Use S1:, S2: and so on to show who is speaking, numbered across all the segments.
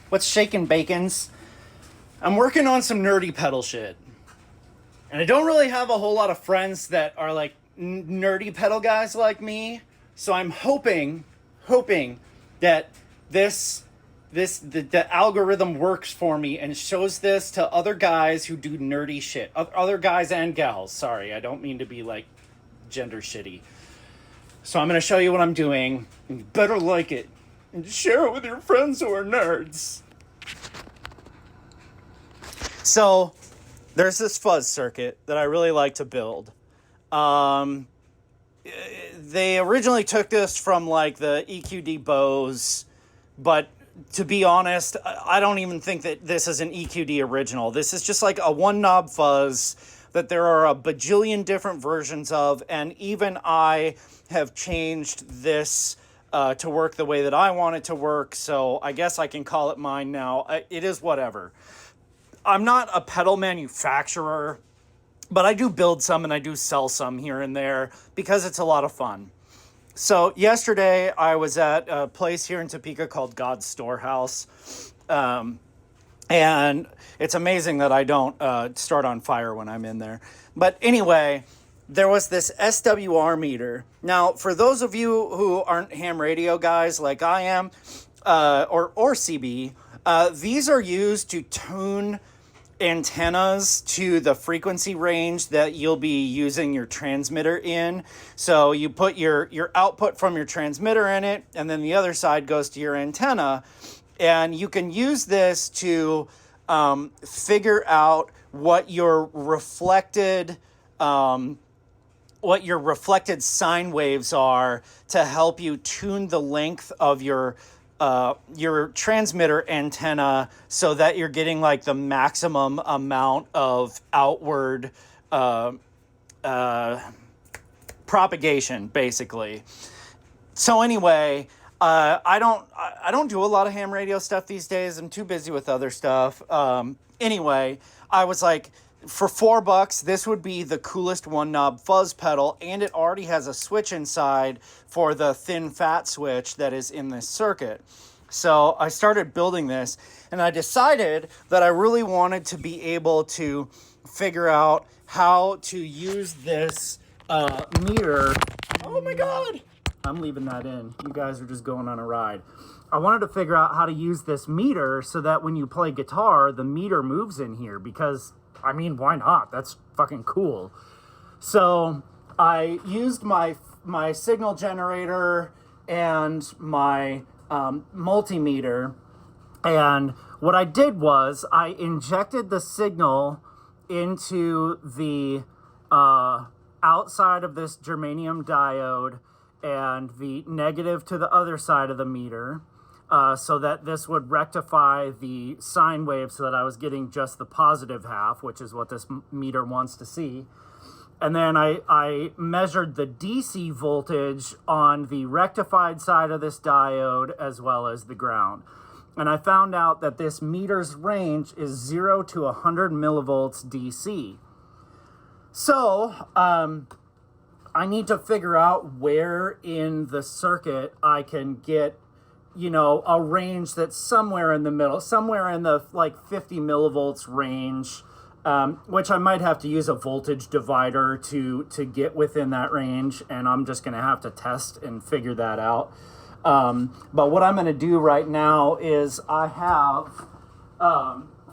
S1: What's shaking bacons? I'm working on some nerdy pedal shit. And I don't really have a whole lot of friends that are like nerdy pedal guys like me. So I'm hoping that this the algorithm works for me and shows this to other guys who do nerdy shit. Other guys and gals. Sorry, I don't mean to be like gender shitty. So I'm going to show you what I'm doing. And you better like it. And share it with your friends who are nerds. So there's this fuzz circuit that I really like to build. They originally took this from like the EQD Bose, but to be honest, I don't even think that this is an EQD original. This is just like a one knob fuzz that there are a bajillion different versions of, and even I have changed this to work the way that I want it to work, so I guess I can call it mine now. It is whatever. I'm not a pedal manufacturer, but I do build some and I do sell some here and there because it's a lot of fun. So yesterday I was at a place here in Topeka called God's Storehouse. And it's amazing that I don't start on fire when I'm in there. But anyway, there was this SWR meter. Now, for those of you who aren't ham radio guys like I am, or CB, these are used to tune antennas to the frequency range that you'll be using your transmitter in. So you put your output from your transmitter in it, and then the other side goes to your antenna. And you can use this to figure out what your reflected sine waves are to help you tune the length of your transmitter antenna so that you're getting like the maximum amount of outward propagation, basically. So anyway, I don't do a lot of ham radio stuff these days. I'm too busy with other stuff. Anyway, I was like, for $4, this would be the coolest one knob fuzz pedal, and it already has a switch inside for the thin fat switch that is in this circuit. So I started building this, and I decided that I really wanted to be able to figure out how to use this meter. Oh my God! I'm leaving that in. You guys are just going on a ride. I wanted to figure out how to use this meter so that when you play guitar, the meter moves in here because, I mean, why not? That's fucking cool. So I used my signal generator and my multimeter, and what I did was I injected the signal into the outside of this germanium diode and the negative to the other side of the meter, so that this would rectify the sine wave so that I was getting just the positive half, which is what this meter wants to see. And then I measured the DC voltage on the rectified side of this diode as well as the ground. And I found out that this meter's range is 0 to 100 millivolts DC. So, I need to figure out where in the circuit I can get, a range that's somewhere in the middle, somewhere in the like 50 millivolts range, which I might have to use a voltage divider to get within that range, and I'm just going to have to test and figure that out. But what I'm going to do right now is I have,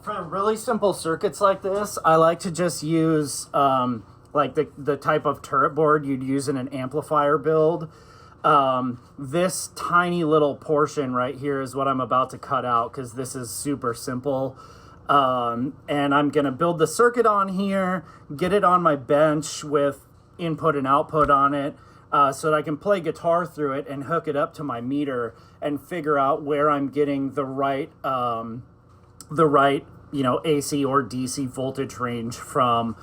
S1: for really simple circuits like this, I like to just use like the type of turret board you'd use in an amplifier build. This tiny little portion right here is what I'm about to cut out because this is super simple. And I'm going to build the circuit on here, get it on my bench with input and output on it, so that I can play guitar through it and hook it up to my meter and figure out where I'm getting the right AC or DC voltage range from,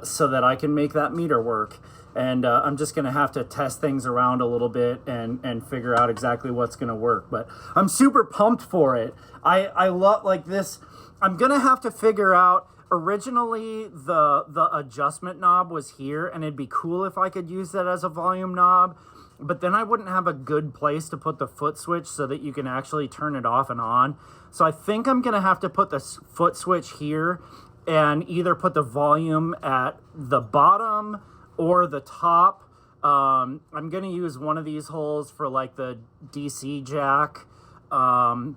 S1: so that I can make that meter work. And I'm just going to have to test things around a little bit and figure out exactly what's going to work. But I'm super pumped for it. I love, like, this. I'm going to have to figure out, originally the adjustment knob was here, and it'd be cool if I could use that as a volume knob. but then I wouldn't have a good place to put the foot switch so that you can actually turn it off and on. So I think I'm going to have to put the foot switch here and either put the volume at the bottom or the top. I'm going to use one of these holes for like the DC jack. And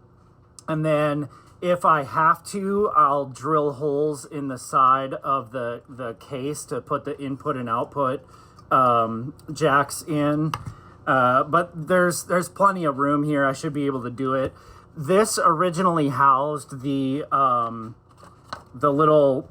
S1: then if I have to, I'll drill holes in the side of the case to put the input and output jacks in. But there's plenty of room here. I should be able to do it. This originally housed the little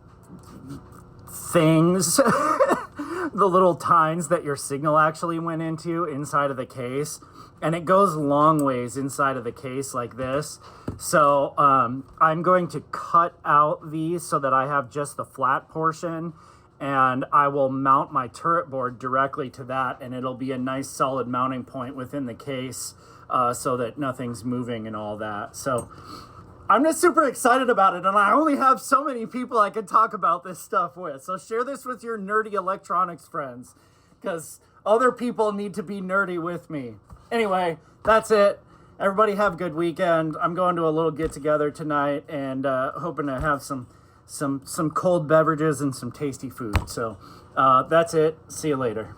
S1: things, the little tines that your signal actually went into inside of the case. And it goes long ways inside of the case like this. So I'm going to cut out these so that I have just the flat portion. And I will mount my turret board directly to that. And it'll be a nice solid mounting point within the case so that nothing's moving and all that. So I'm just super excited about it. And I only have so many people I can talk about this stuff with. So share this with your nerdy electronics friends, because other people need to be nerdy with me. Anyway, that's it. Everybody have a good weekend. I'm going to a little get together tonight and hoping to have some cold beverages and some tasty food. So that's it. See you later.